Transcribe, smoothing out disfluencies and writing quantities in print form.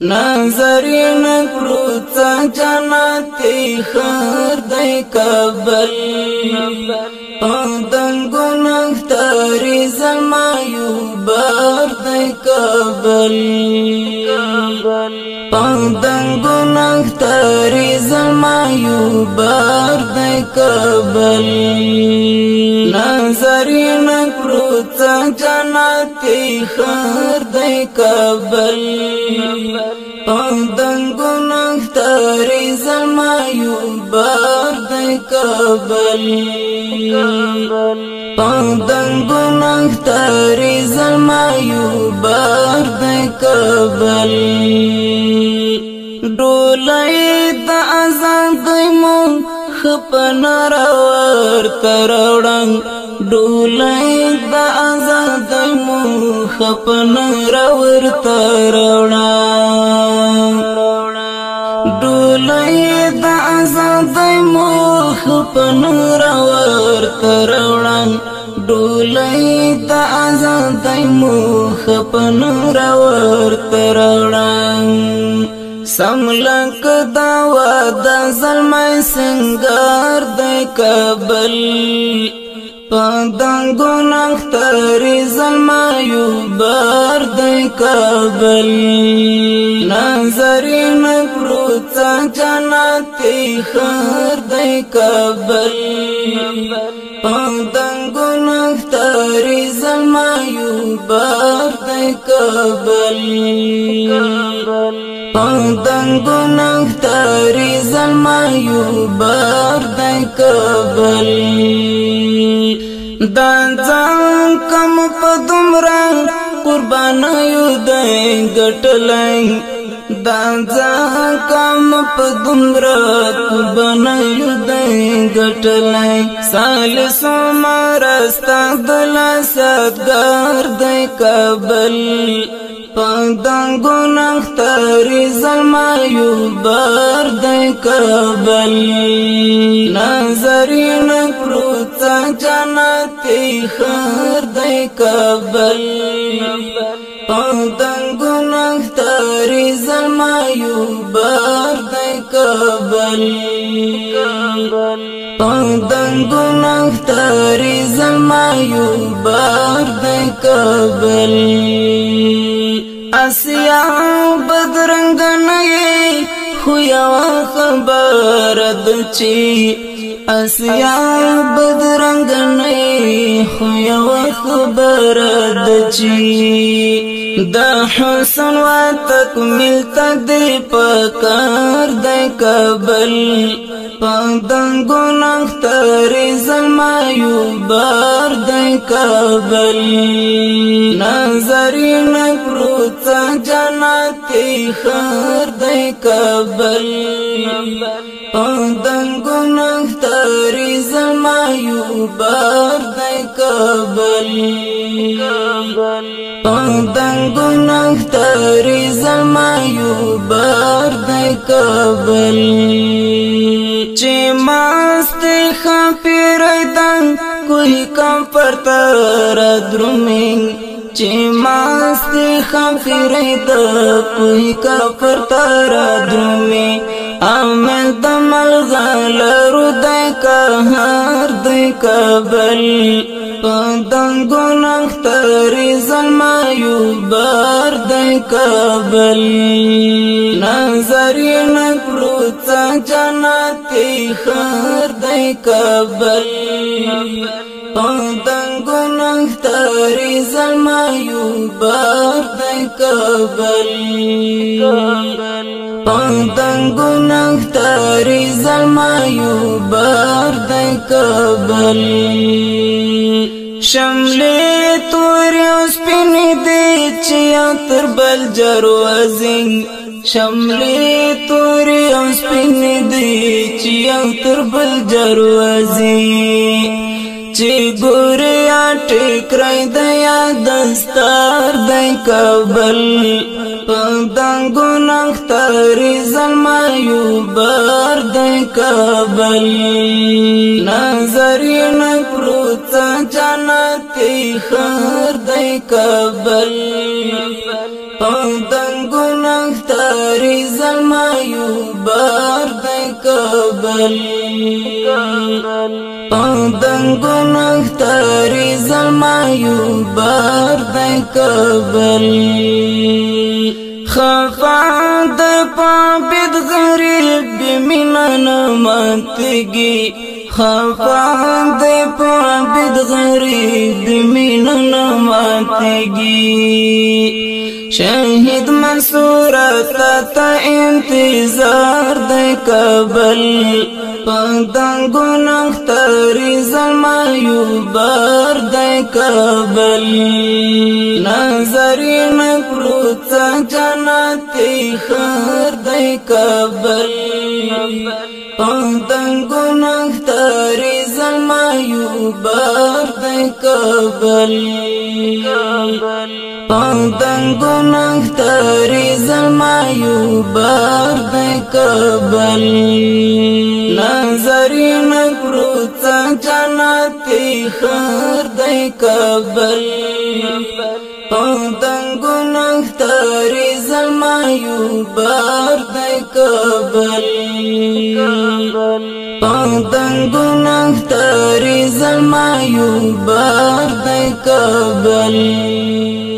نظرین پروتا جنتی خر دی کابل پاندنگو نختاری زمایو بار دی کابل پاندنگو نختاری زمایو بار دی کابل نظرین پروتا جنتی خر دی کابل پاندنگو نختاری زمایو بار دی کابل پاندنگو نختاری زمایو بار دی کابل ډولای د اذان دیمو خپن راور تروړم ډولای د اذان دیمو خپن راور تروړم ډولای د اذان دیمو خپن راور تروړم ډولای د اذان دیمو خپن راور تروړم سملک داوا د زلمای سنگار دی کابل پاندنگو نختاری زلمایو بار دی کابل نظرین پروتا جنتی خر دی کابل پاندنگو نختاری زلمایو بار دی کابل پاندنگو نختاری زلمایو بار دی کابل دانځان کم په دومره قربانایو دی ګټلای دانځان کم په دومره قربانایو دی ګټلای سالس مرستا دل ساتګار دی کابل پاندنگو نختاری زلمایو بار دی کابل نظرین پروتا جنتی خر دی کابل پاندنگو نختاری زلمایو بار دی کابل پاندنگو نختاری زلمایو بار دی کابل اسیا بدرنگ نئی خویا خبر دچی اسیا بدرنگ نئی خویا خبر دچی دا حسن و تکمیل تدی پکار دی کابل پاندنگو نختاری زلمایو بار دی کابل نظرین پروتا جنتی خر دی کابل پاندنگو نختاری زلمایو بار دی کابل پاندنگو نختاری زلمایو بار دی کابل چی ماستی خاپیرائی دن کوئی کم پرتر درمین چی ماستی خاپیرائی دن کوئی کم پرتر درمین عمل دمل غالرو دی کهار دی کابل پاندنگو نختاری زلمایو بار دی کابل نظرین پروتا جنتی خر دی کابل پاندنگو نختاری زلمایو بار دی کابل پاندنگو نختاری زلمایو بار دی کابل شملی توری سپینی دی چیا تر بل جروازین شملی توری سپینی دی چیا تر بل جروازین چی گوری آٹک رائی دیا دستار دی کابل پاندنگو نختاری زلمایو بار دی کابل نظرین پروتا جنتی خر دی کابل پاندنگو نختاری اختاری زلمایو بار د کابل پندنګون اختاری زلمایو بار د کابل خفا د پابد غریب بمنن ماتگی خفا د پابد غریب بمنن ماتگی شهید منصور تا انتظار د کابل پندنګون اختاری زلمایو بار د کابل نظرین پروت جنتی خر د کابل پندنګون اختاری زلمایو بار د کابل پندنګون اختاری زلمایو بار د کابل نظرین پروت جنتی خر د کابل پندنګون اختاری زلمایو بار د کابل پندنګون اختاری زلمایو بار د کابل